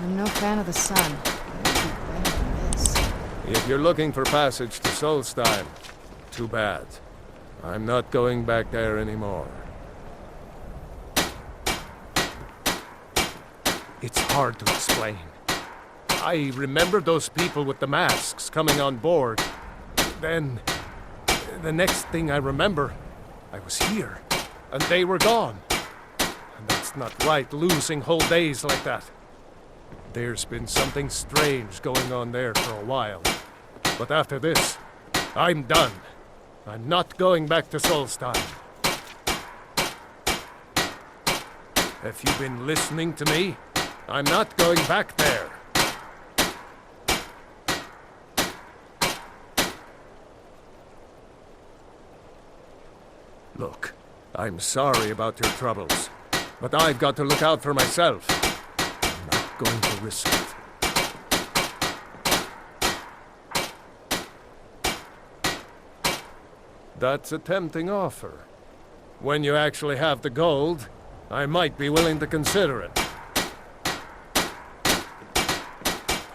I'm no fan of the sun. It'd be better than this. If you're looking for passage to Solstheim, too bad. I'm not going back there anymore. It's hard to explain. I remember those people with the masks coming on board. Then, the next thing I remember, I was here, and they were gone. And that's not right, losing whole days like that. There's been something strange going on there for a while. But after this, I'm done. I'm not going back to Solstheim. Have you been listening to me? I'm not going back there. Look, I'm sorry about your troubles, but I've got to look out for myself. I'm not going to risk it. That's a tempting offer. When you actually have the gold, I might be willing to consider it.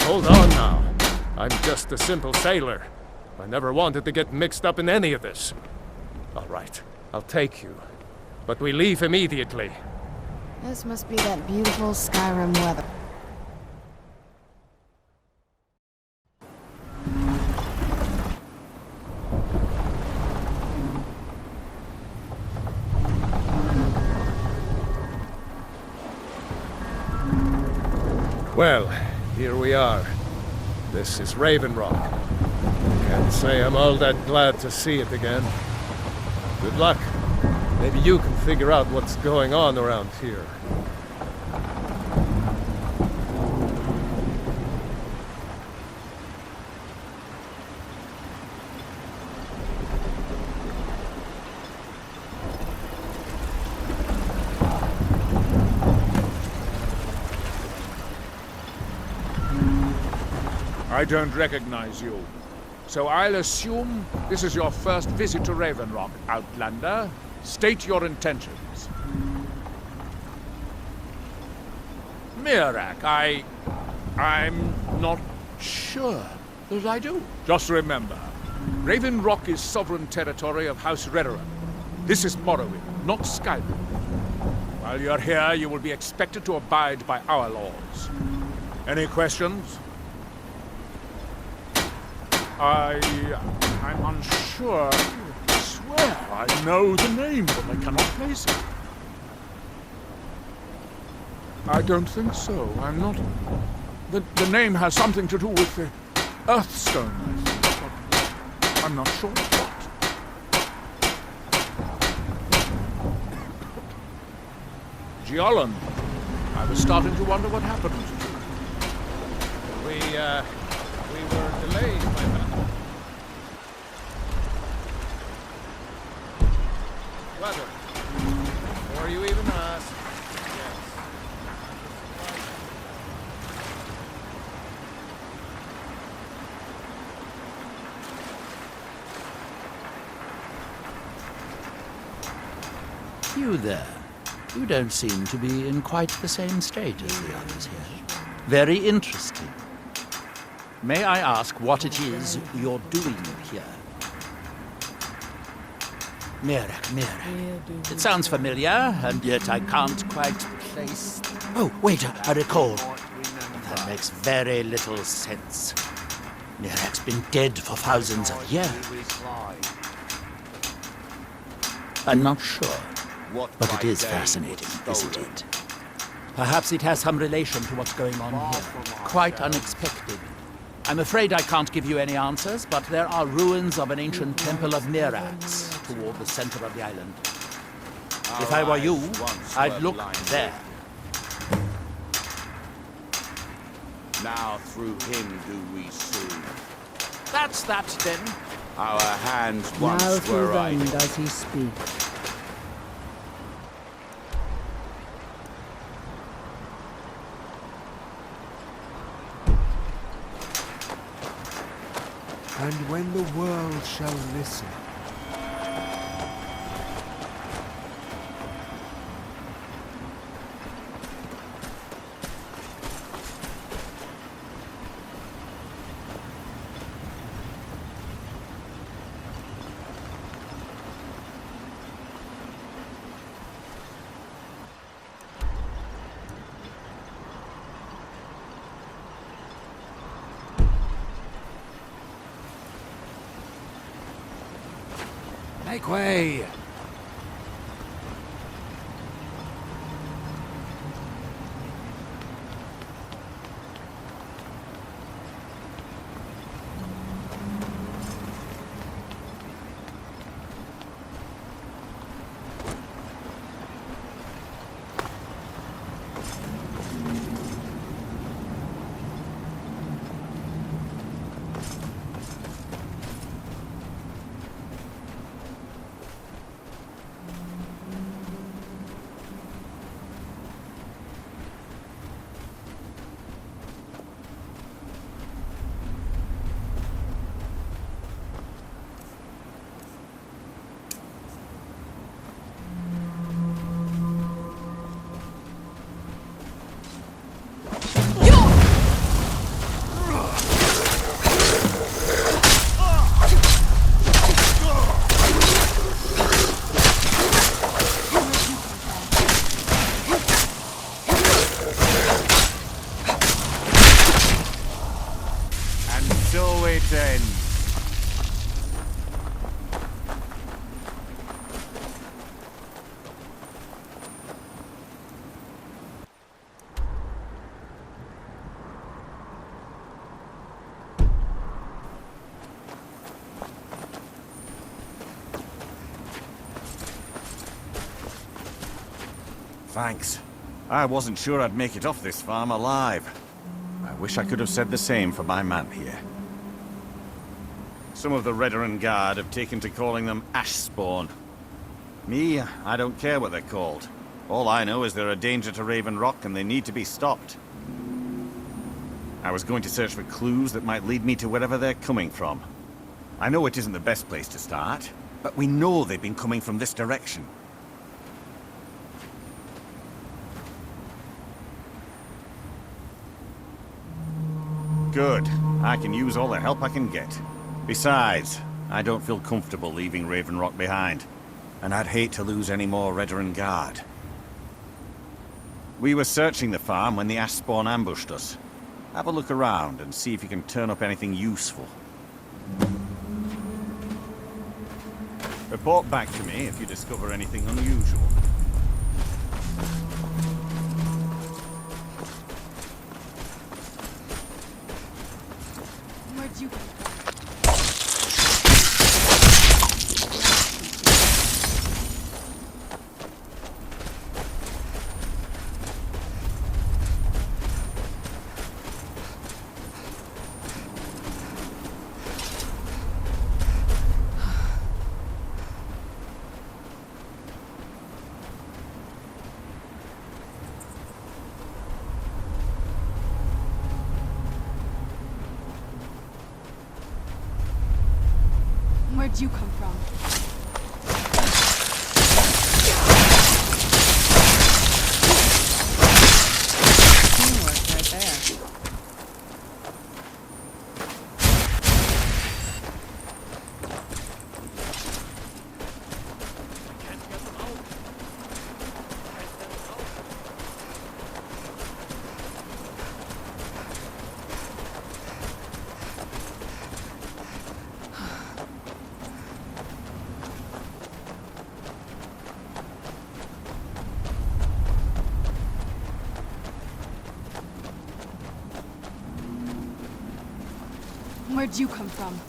Hold on now. I'm just a simple sailor. I never wanted to get mixed up in any of this. All right, I'll take you. But we leave immediately. This must be that beautiful Skyrim weather. Well, here we are. This is Raven Rock. Can't say I'm all that glad to see it again. Good luck. Maybe you can figure out what's going on around here. I don't recognize you. So I'll assume this is your first visit to Raven Rock, Outlander. State your intentions. Mirak, I'm not sure that I do. Just remember, Raven Rock is sovereign territory of House Redoran. This is Morrowind, not Skyrim. While you're here, you will be expected to abide by our laws. Any questions? I'm unsure. I swear I know the name, but I cannot place it. I don't think so. I'm not... The name has something to do with the Earthstone, I think, but I'm not sure what. Giolan, I was starting to wonder what happened. We were delayed, my man. Weather. Before you even ask. Yes. You there. You don't seem to be in quite the same state as the others here. Very interesting. May I ask what it is you're doing here? Mirak. It sounds familiar, and yet I can't quite place... Oh, wait, I recall. That makes very little sense. Mirak's been dead for thousands of years. I'm not sure, but it is fascinating, isn't it? Perhaps it has some relation to what's going on here. Quite unexpected. I'm afraid I can't give you any answers, but there are ruins of an ancient temple of Mirax toward the center of the island. If I were you, I'd look there. Now through him do we sue. That's that, then. Our hands Now once through were them idle. does he speak. And when the world shall listen, Make way! So it ends. Thanks. I wasn't sure I'd make it off this farm alive. I wish I could have said the same for my man here. Some of the Redoran Guard have taken to calling them Ashspawn. Me, I don't care what they're called. All I know is they're a danger to Raven Rock and they need to be stopped. I was going to search for clues that might lead me to wherever they're coming from. I know it isn't the best place to start, but we know they've been coming from this direction. Good. I can use all the help I can get. Besides, I don't feel comfortable leaving Raven Rock behind, and I'd hate to lose any more Redoran Guard. We were searching the farm when the Ashspawn ambushed us. Have a look around and see if you can turn up anything useful. Report back to me if you discover anything unusual. Where'd you come from? Where'd you come from? Teamwork right there. Where'd you come from?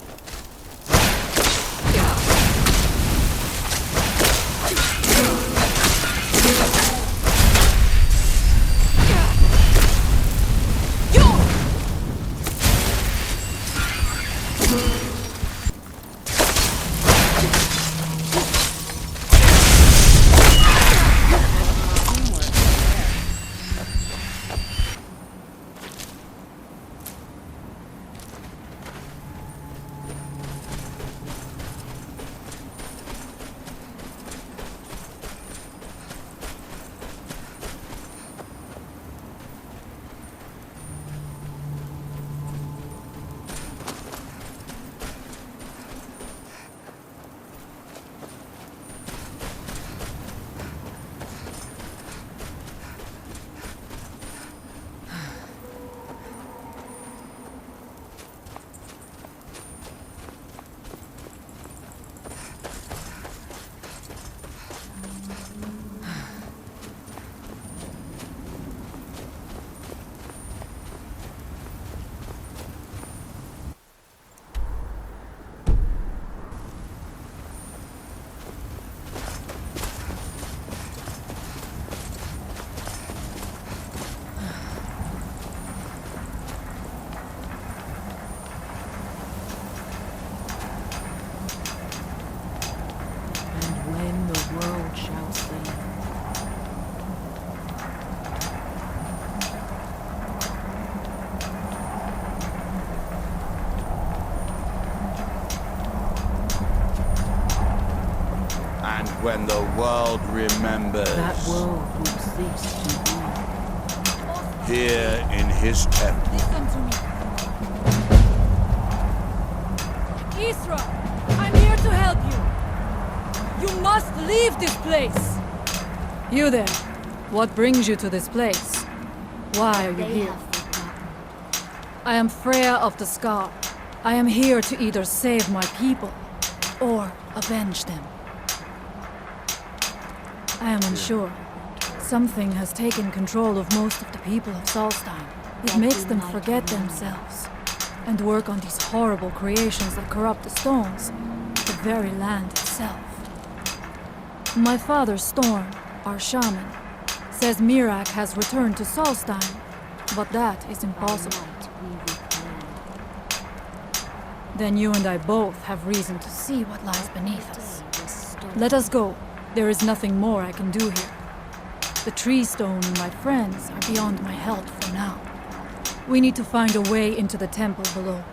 when the world remembers. That world will cease to be. Here in his temple. Listen to me. Isra, I'm here to help you. You must leave this place. You there. What brings you to this place? Why are you here? I am Freya of the Scar. I am here to either save my people or avenge them. I am unsure. Something has taken control of most of the people of Solstein. It makes them forget themselves and work on these horrible creations that corrupt the stones, the very land itself. My father, Storm, our shaman, says Mirak has returned to Solstein, but that is impossible. Then you and I both have reason to see what lies beneath us. Let us go. There is nothing more I can do here. The tree stone and my friends are beyond my help for now. We need to find a way into the temple below.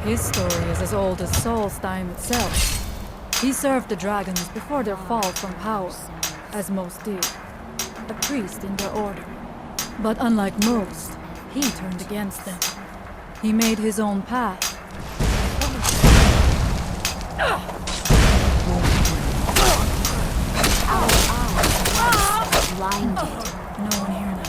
His story is as old as Solstein itself. He served the dragons before their fall from power, as most do. A priest in their order. But unlike most, he turned against them. He made his own path. Blinded. No one here now.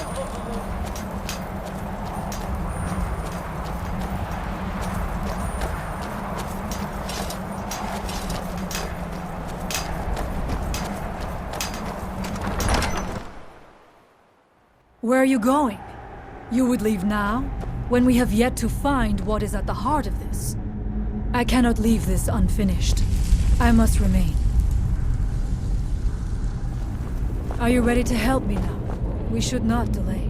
Where are you going? You would leave now, when we have yet to find what is at the heart of this. I cannot leave this unfinished. I must remain. Are you ready to help me now? We should not delay.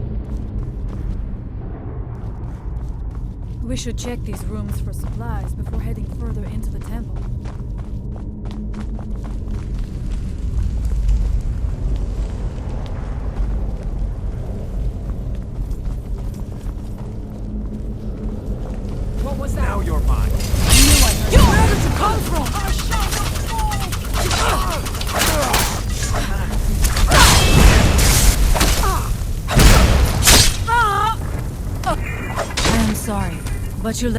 We should check these rooms for supplies before heading further into the temple. What was that? Now you're mine. You, where did you come from? I am sorry, but you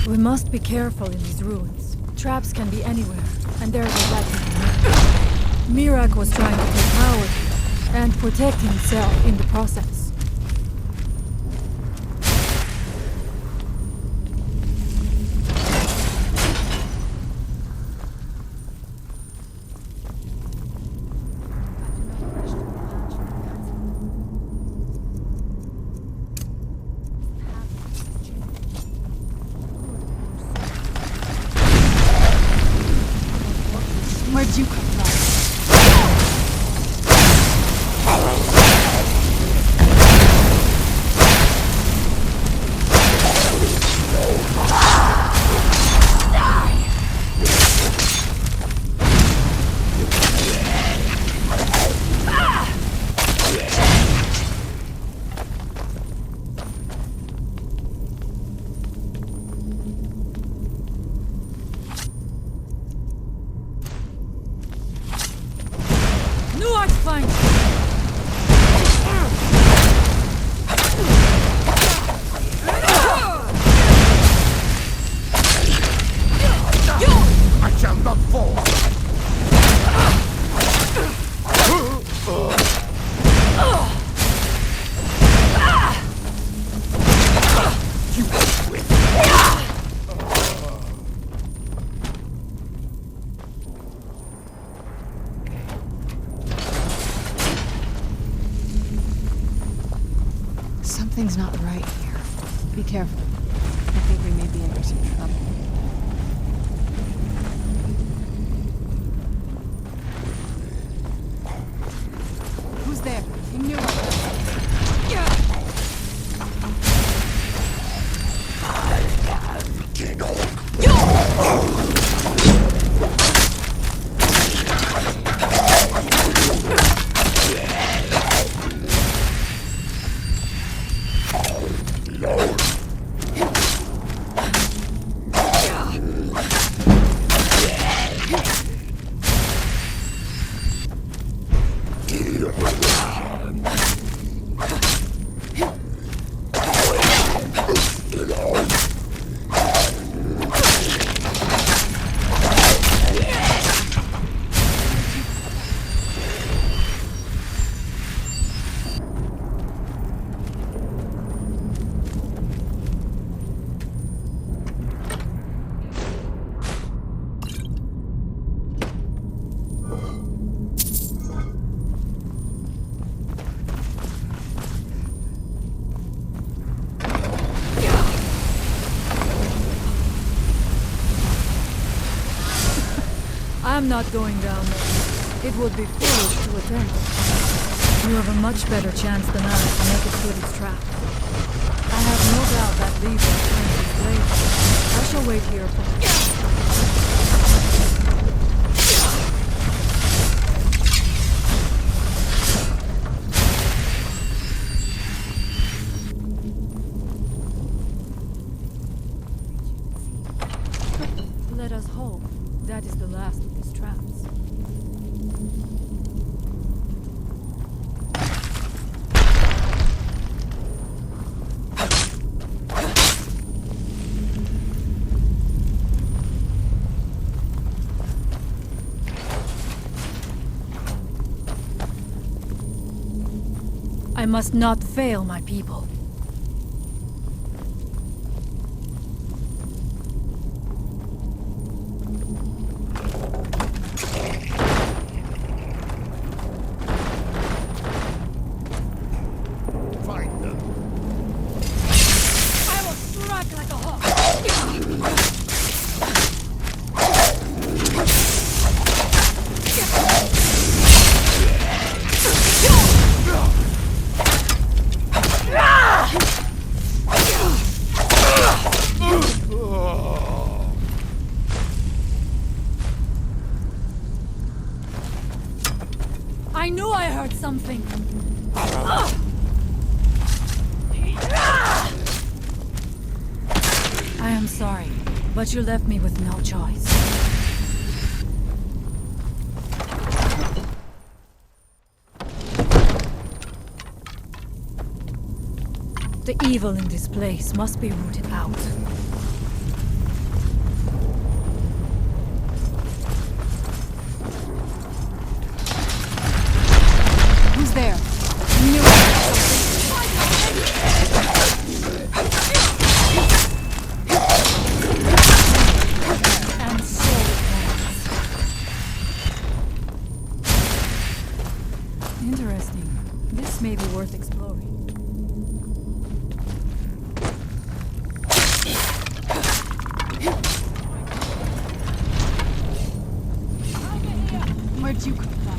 We must be careful in these ruins. Traps can be anywhere, and there's a weapon. Mirak was trying to take power here, and protect himself in the process. Where'd you come from? Knew I'd find you! I shall not fall. Something's not right here. Be careful. I think we may be in some trouble. Who's there? You knew I'm not going down there. It would be foolish to attempt. You have a much better chance than I to make it through this trap. I have no doubt that lever turns his blade. I shall wait here for you. Let us hope that is the last of these traps. I must not fail my people. Find them. I will strike like a hawk. I knew I heard something. I am sorry, but you left me with no choice. The evil in this place must be rooted out. Who's there? Knew I heard something. And so it ends. Interesting. This may be worth exploring. Where'd you come from?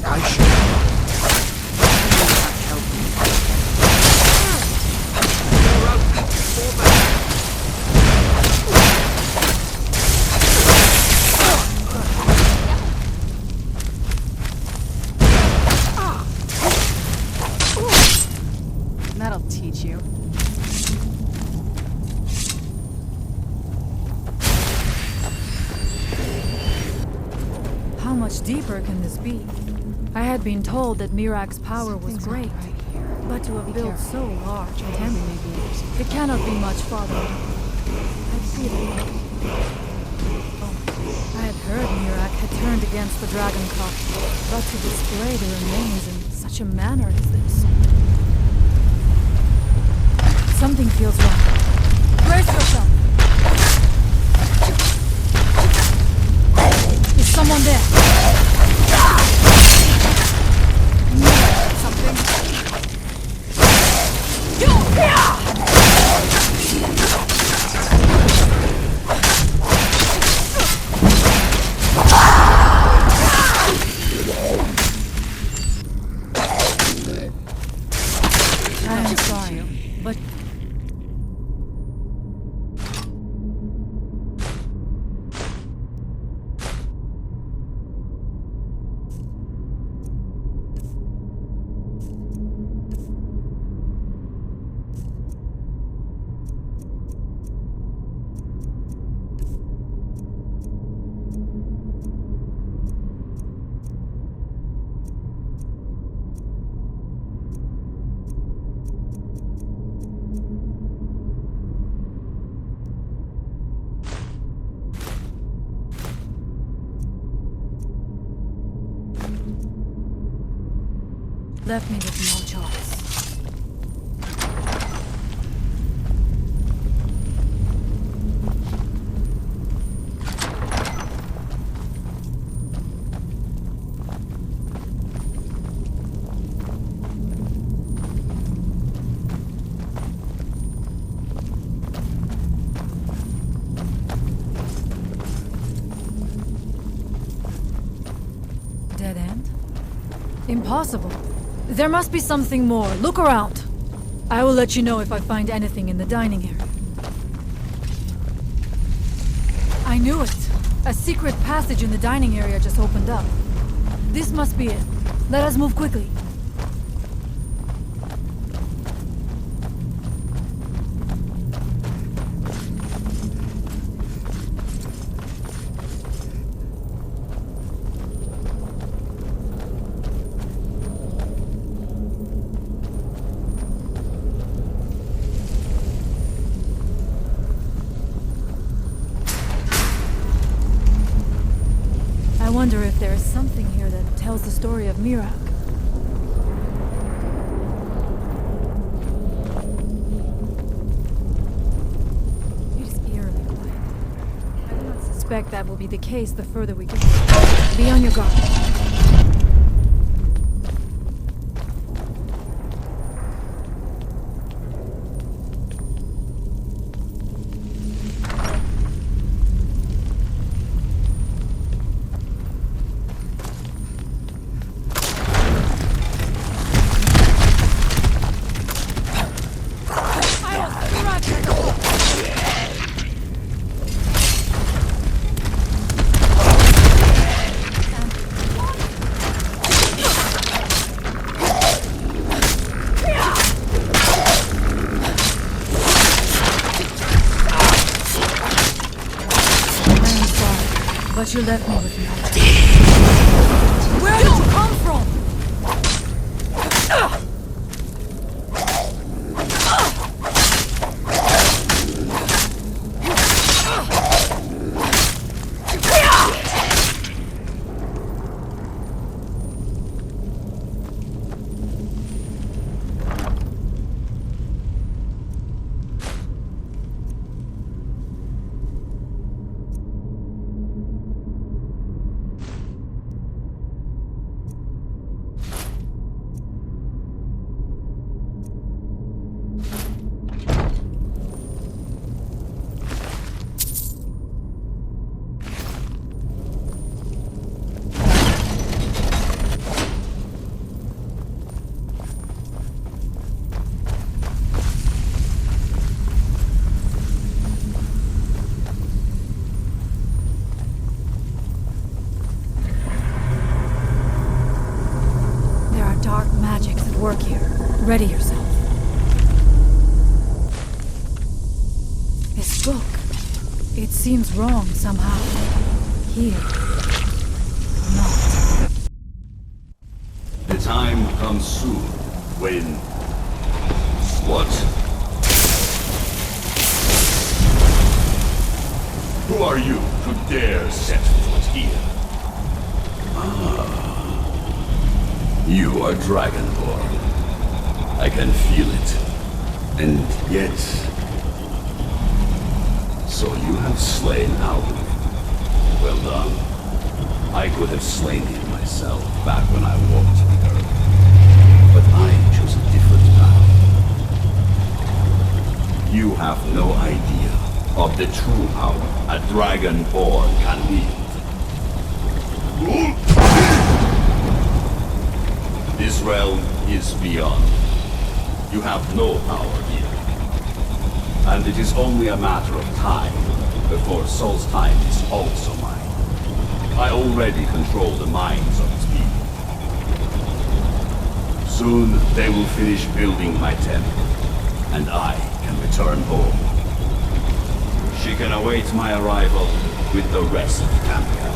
I should help me. You're out before that. That'll teach you. How much deeper can this be? I had been told that Mirak's power was Something's not great, right here. but to have Be built careful. so large a We temple, may be able to- it cannot be much farther down. I feel it. Oh, I had heard Mirak had turned against the dragon cock, but to display the remains in such a manner as this. Something feels wrong. Brace yourself! Is someone there? Something? I am sorry, but left me with no choice. Impossible. There must be something more. Look around. I will let you know if I find anything in the dining area. I knew it. A secret passage in the dining area just opened up. This must be it. Let us move quickly. I wonder if there is something here that tells the story of Mirak. It is eerily quiet. I do not suspect that will be the case the further we go. Be on your guard. But you left me with nothing. Where did you come from? Work here. Ready yourself. This book. It seems wrong somehow. Here. Not. The time comes soon when... What? Who are you to dare set foot here? You are Dragonborn. I can feel it. And yet... So you have slain Alvin. Well done. I could have slain him myself back when I walked the earth. But I chose a different path. You have no idea of the true power a Dragonborn can wield. This realm is beyond. You have no power here. And it is only a matter of time before Solstheim is also mine. I already control the minds of its people. Soon they will finish building my temple, and I can return home. She can await my arrival with the rest of Campiel.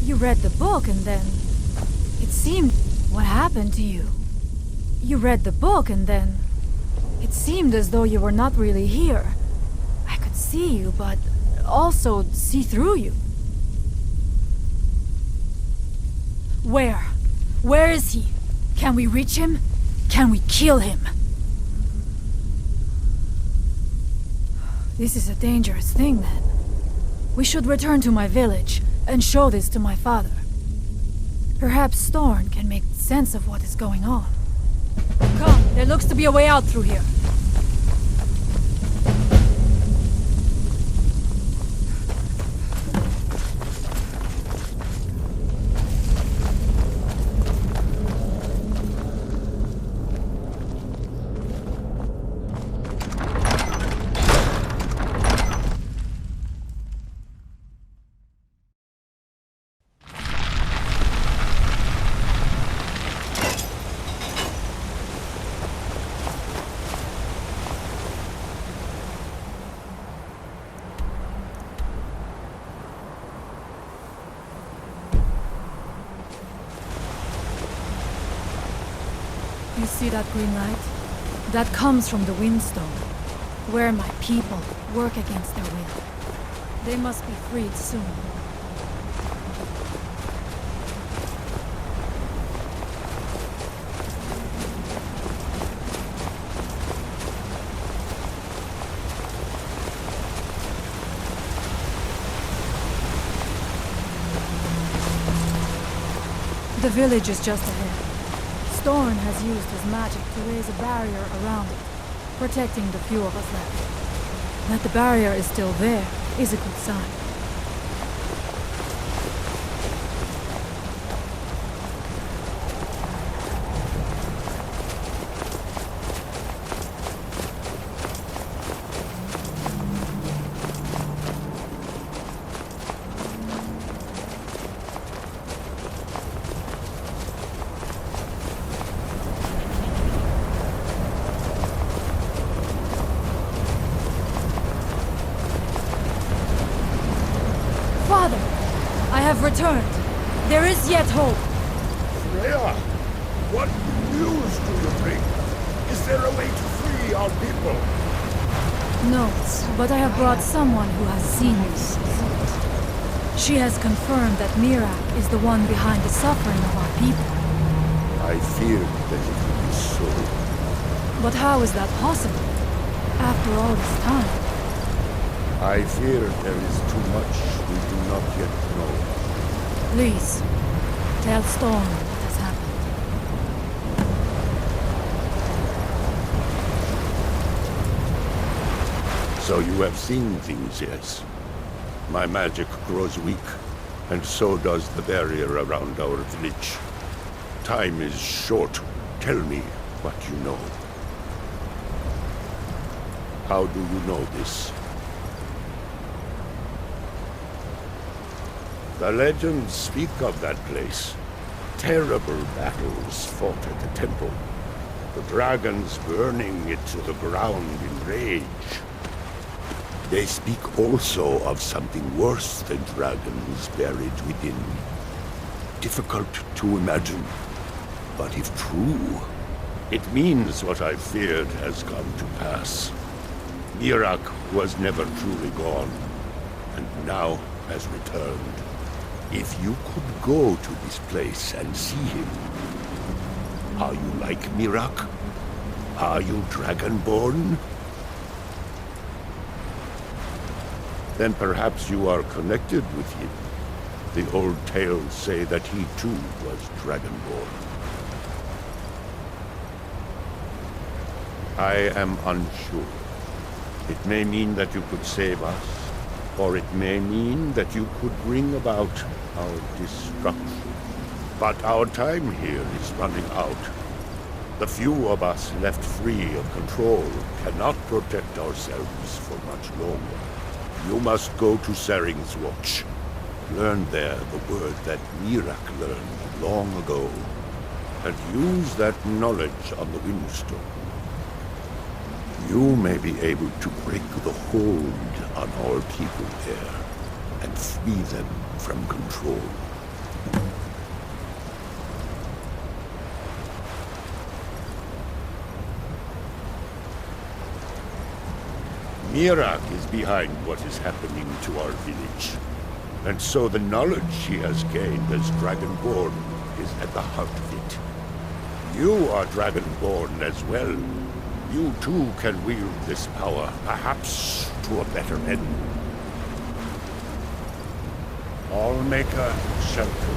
You read the book and then... It seemed... What happened to you? You read the book and then... It seemed as though you were not really here. I could see you, but also see through you. Where? Where is he? Can we reach him? Can we kill him? This is a dangerous thing, then. We should return to my village and show this to my father. Perhaps Thorn can make sense of what is going on. Come, there looks to be a way out through here. You see that green light? That comes from the Windstone, where my people work against their will. They must be freed soon. The village is just ahead. Thorn has used his magic to raise a barrier around it, protecting the few of us left. That the barrier is still there is a good sign. Father, I have returned. There is yet hope. Freya, what news do you bring? Is there a way to free our people? No, but I have brought someone who has seen this. She has confirmed that Mirak is the one behind the suffering of our people. I feared that it would be so. But how is that possible? After all this time? I fear there is too much we do not yet know. Please, tell Storm what has happened. So you have seen things, yes? My magic grows weak, and so does the barrier around our village. Time is short. Tell me what you know. How do you know this? The legends speak of that place. Terrible battles fought at the temple. The dragons burning it to the ground in rage. They speak also of something worse than dragons buried within. Difficult to imagine, but if true, it means what I feared has come to pass. Mirak was never truly gone, and now has returned. If you could go to this place and see him, are you like Mirak? Are you Dragonborn? Then perhaps you are connected with him. The old tales say that he too was Dragonborn. I am unsure. It may mean that you could save us, or it may mean that you could bring about our destruction. But our time here is running out. The few of us left free of control cannot protect ourselves for much longer. You must go to Saring's Watch. Learn there the word that Mirak learned long ago, and use that knowledge on the Windstone. You may be able to break the hold on our people there, and free them from control. Mirak is behind what is happening to our village, and so the knowledge she has gained as Dragonborn is at the heart of it. You are Dragonborn as well. You too can wield this power, perhaps to a better end. All maker shelter.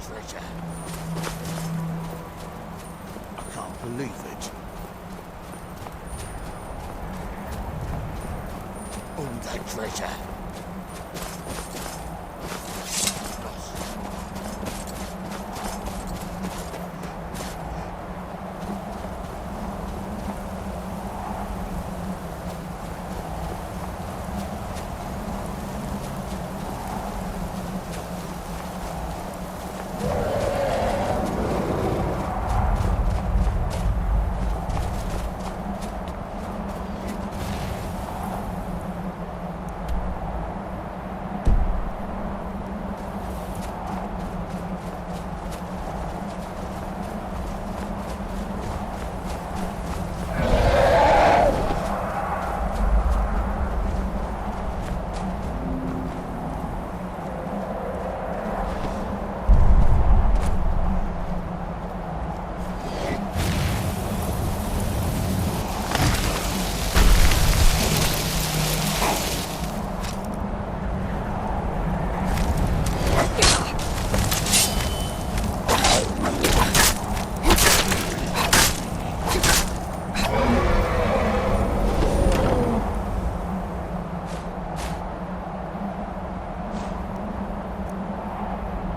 Treasure. I can't believe it. All that treasure.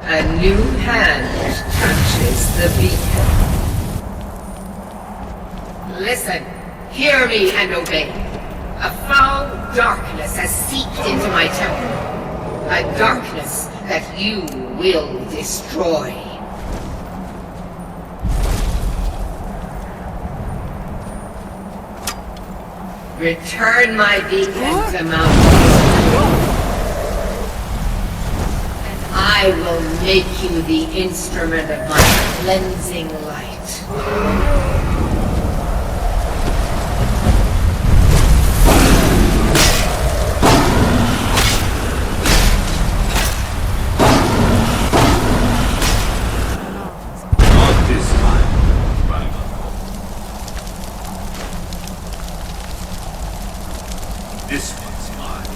A new hand touches the beacon. Listen, hear me and obey. A foul darkness has seeped into my temple. A darkness that you will destroy. Return my beacon to Mount Doom. I will make you the instrument of my cleansing light. Not this time, Dragonborn. This one's mine.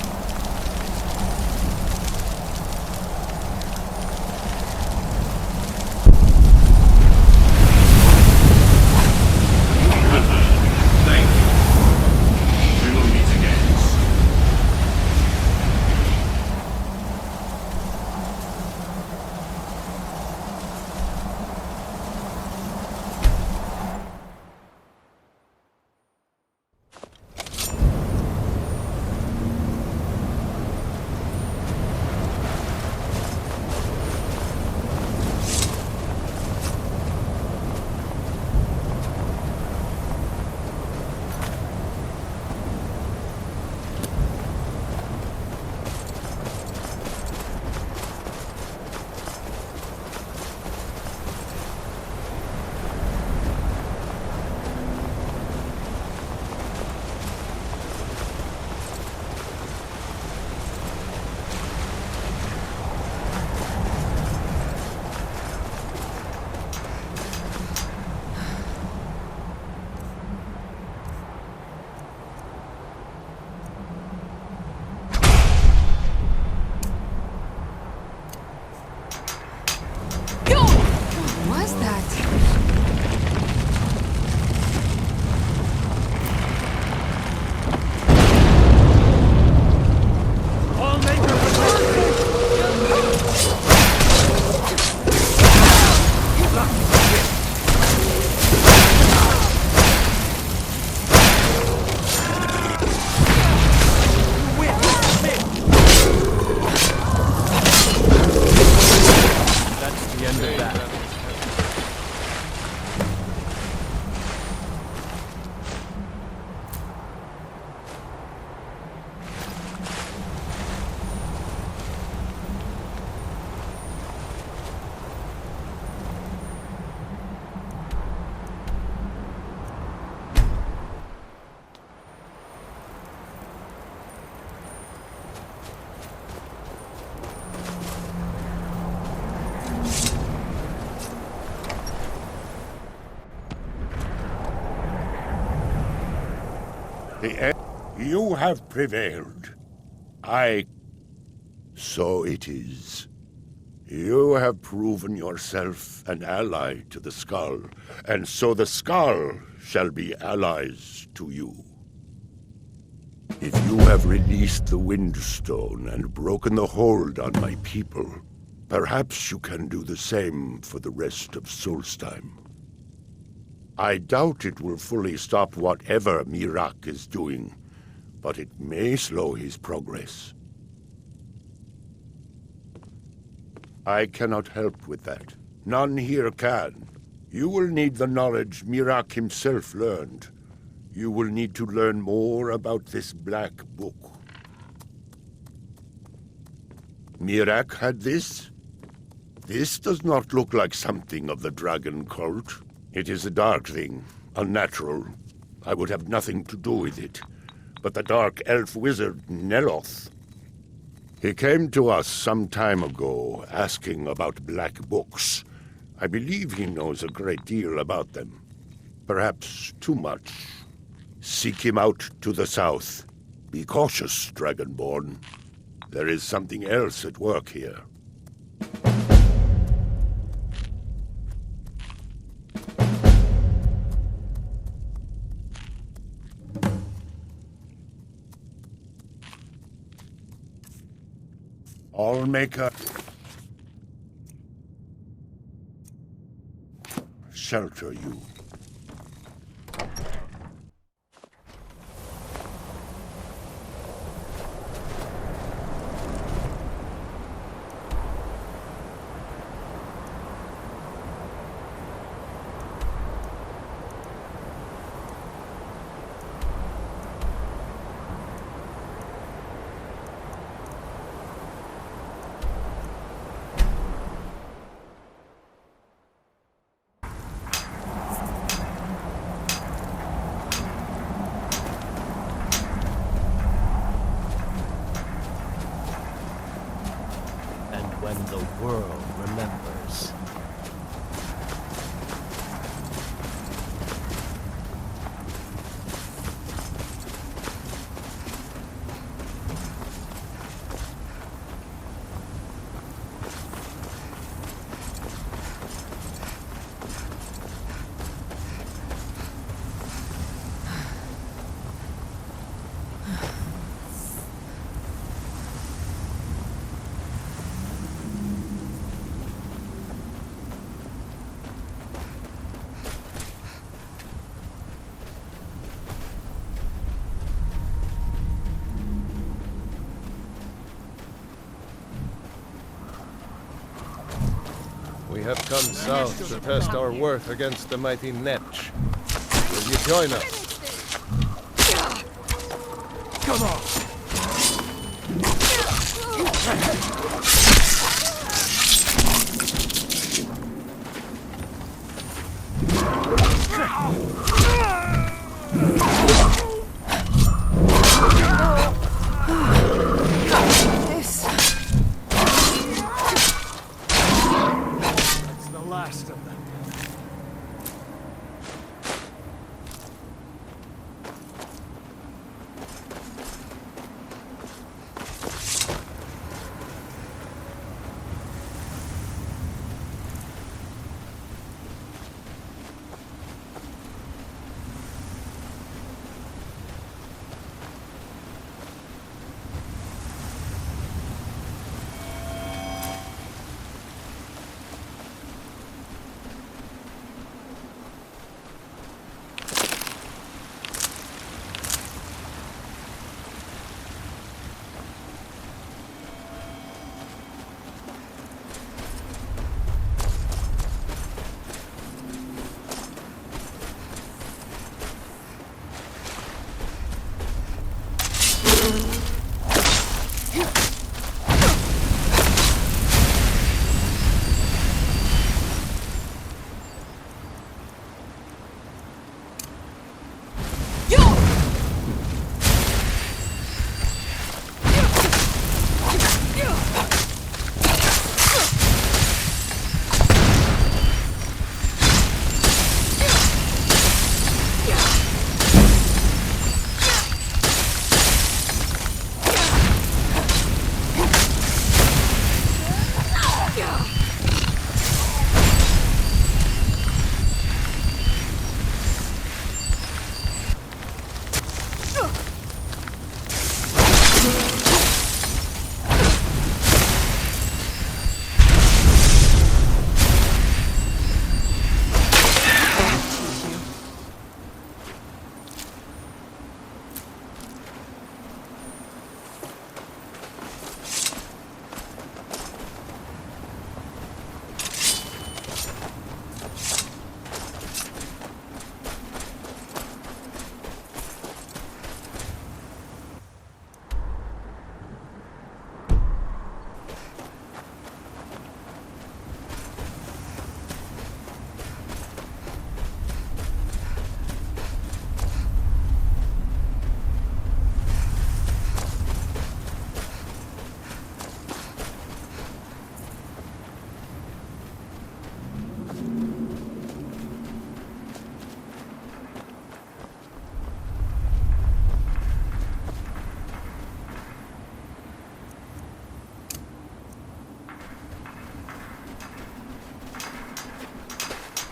You have prevailed. So it is. You have proven yourself an ally to the Skull, and so the Skull shall be allies to you. If you have released the Windstone and broken the hold on my people, perhaps you can do the same for the rest of Solstheim. I doubt it will fully stop whatever Miraak is doing, but it may slow his progress. I cannot help with that. None here can. You will need the knowledge Miraak himself learned. You will need to learn more about this black book. Miraak had this? This does not look like something of the dragon cult. It is a dark thing, unnatural. I would have nothing to do with it. But the dark elf wizard, Neloth, he came to us some time ago, asking about black books. I believe he knows a great deal about them. Perhaps too much. Seek him out to the south. Be cautious, Dragonborn. There is something else at work here. I'll make a shelter you. When the world remembers. We have come south to test our worth against the mighty Netch. Will you join us? Come on!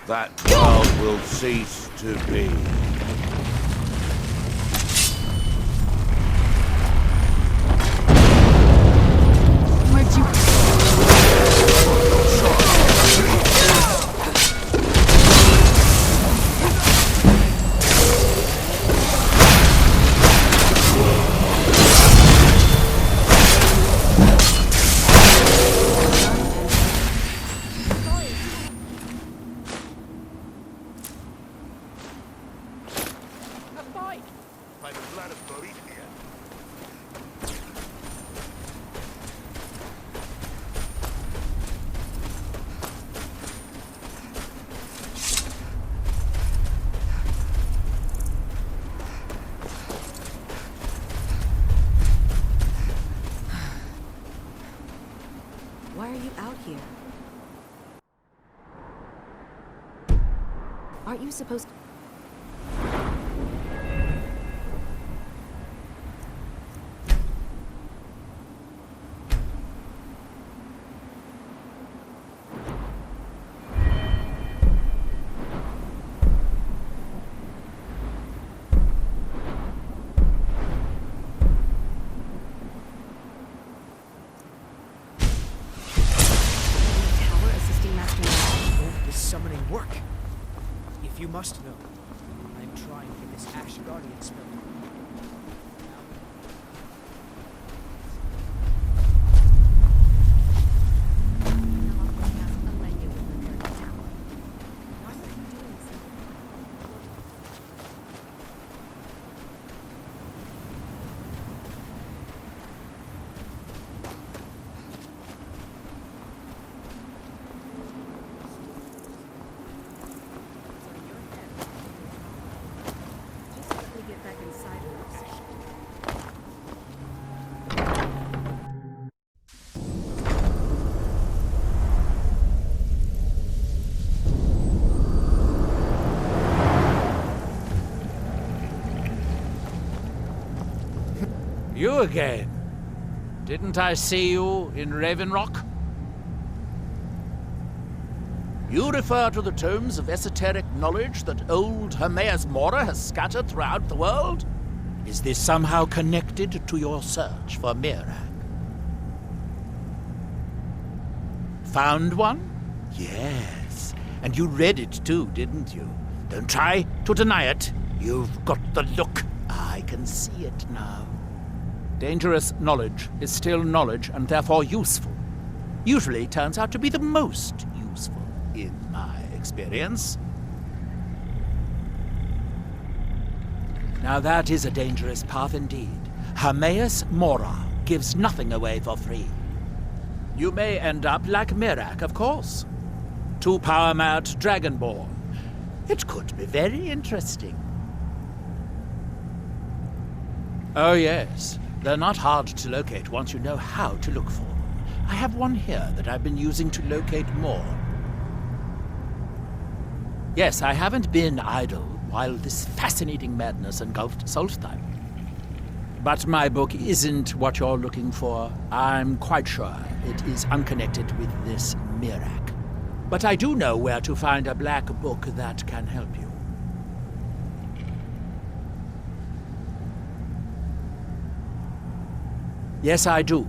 that world will cease to be. Where'd you... Why are you out here? Aren't you supposed to... Summoning work. If you must know, I'm trying for this Ash Guardian spell. You again? Didn't I see you in Raven Rock? You refer to the tomes of esoteric knowledge that old Hermaeus Mora has scattered throughout the world? Is this somehow connected to your search for Mirak? Found one? Yes. And you read it too, didn't you? Don't try to deny it. You've got the look. I can see it now. Dangerous knowledge is still knowledge and therefore useful. Usually turns out to be the most useful, in my experience. Now that is a dangerous path indeed. Hermaeus Mora gives nothing away for free. You may end up like Mirak, of course. Too power-mad Dragonborn. It could be very interesting. Oh yes. They're not hard to locate once you know how to look for them. I have one here that I've been using to locate more. Yes, I haven't been idle while this fascinating madness engulfed Solstheim. But my book isn't what you're looking for. I'm quite sure it is unconnected with this Mirak. But I do know where to find a black book that can help you. Yes, I do.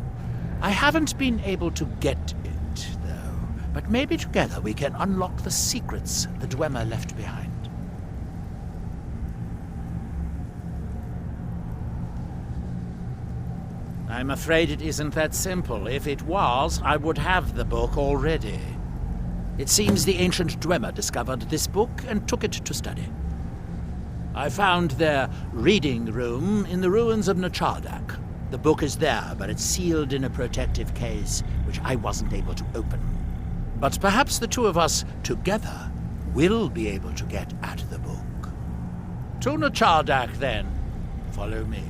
I haven't been able to get it, though. But maybe together we can unlock the secrets the Dwemer left behind. I'm afraid it isn't that simple. If it was, I would have the book already. It seems the ancient Dwemer discovered this book and took it to study. I found their reading room in the ruins of Nachardak. The book is there, but it's sealed in a protective case, which I wasn't able to open. But perhaps the two of us, together, will be able to get at the book. To Nachardak, then. Follow me.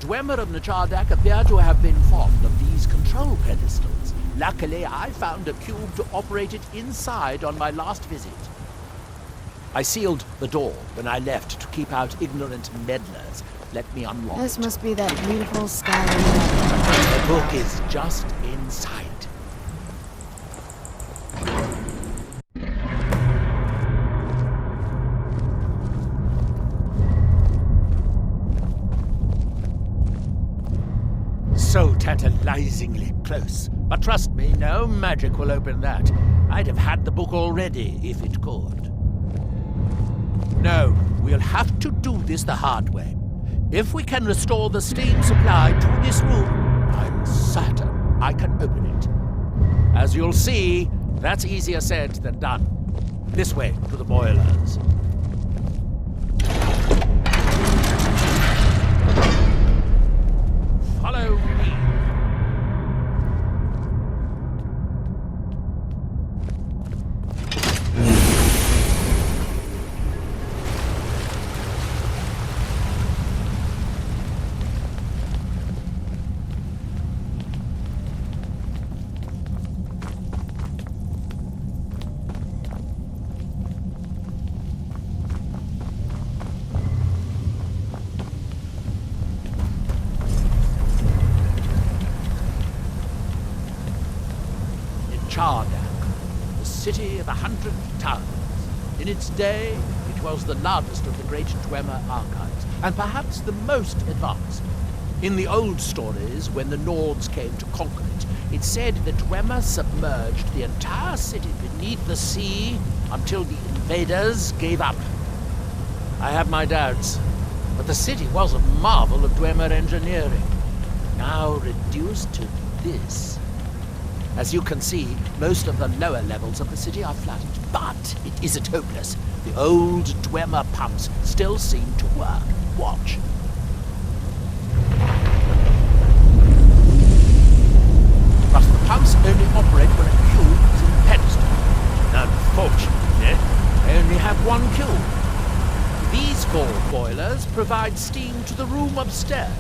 Dwemer of Nachardak appear to have been fond of these control pedestals. Luckily, I found a cube to operate it inside on my last visit. I sealed the door when I left to keep out ignorant meddlers. Let me unlock This it. must be that beautiful Skyrim. The book is just inside. So tantalizingly close. But trust me, no magic will open that. I'd have had the book already if it could. No, we'll have to do this the hard way. If we can restore the steam supply to this room, I'm certain I can open it. As you'll see, that's easier said than done. This way to the boilers. Follow me. Nachardak, the city of 100 towns. In its day, it was the largest of the great Dwemer archives, and perhaps the most advanced. In the old stories, when the Nords came to conquer it, it's said that Dwemer submerged the entire city beneath the sea until the invaders gave up. I have my doubts, but the city was a marvel of Dwemer engineering, now reduced to this. As you can see, most of the lower levels of the city are flooded, but it isn't hopeless. The old Dwemer pumps still seem to work. Watch. But the pumps only operate when a cube is in the pedestal. Unfortunately, they only have one cube. These 4 boilers provide steam to the room upstairs.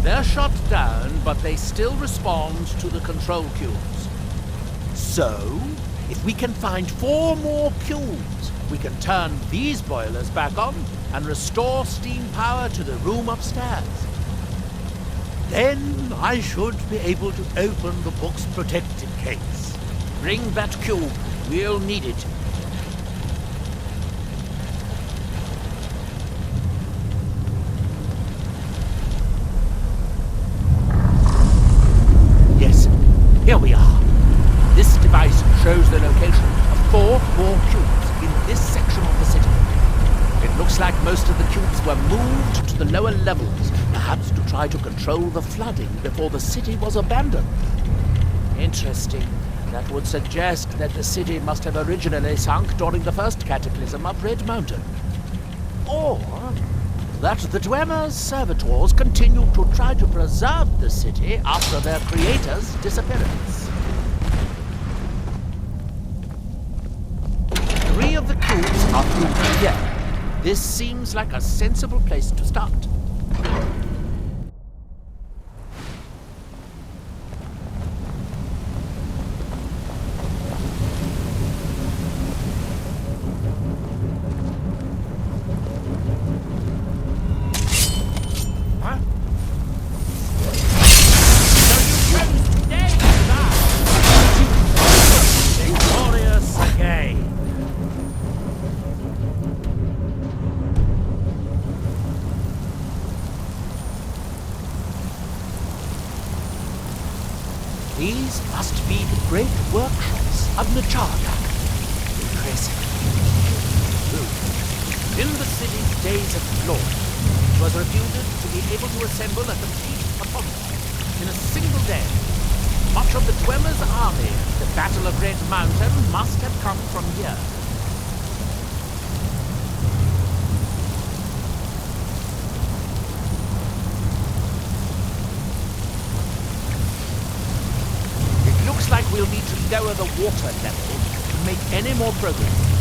They're shut down, but they still respond to the control cubes. So, if we can find 4 more cubes, we can turn these boilers back on and restore steam power to the room upstairs. Then I should be able to open the book's protected case. Bring that cube. We'll need it. Here we are. This device shows the location of 4 more cubes in this section of the city. It looks like most of the cubes were moved to the lower levels, perhaps to try to control the flooding before the city was abandoned. Interesting. That would suggest that the city must have originally sunk during the first cataclysm of Red Mountain. Or that the Dwemer's servitors continued to try to preserve the city after their creator's disappearance. 3 of the cubes are through here. This seems like a sensible place to start. These must be the great workshops of Nachardak. Impressive. In the city's days of glory, it was reputed to be able to assemble a complete autonomy in a single day. Much of the Dwemer's army at the Battle of Red Mountain must have come from here. Looks like we'll need to lower the water level to make any more progress.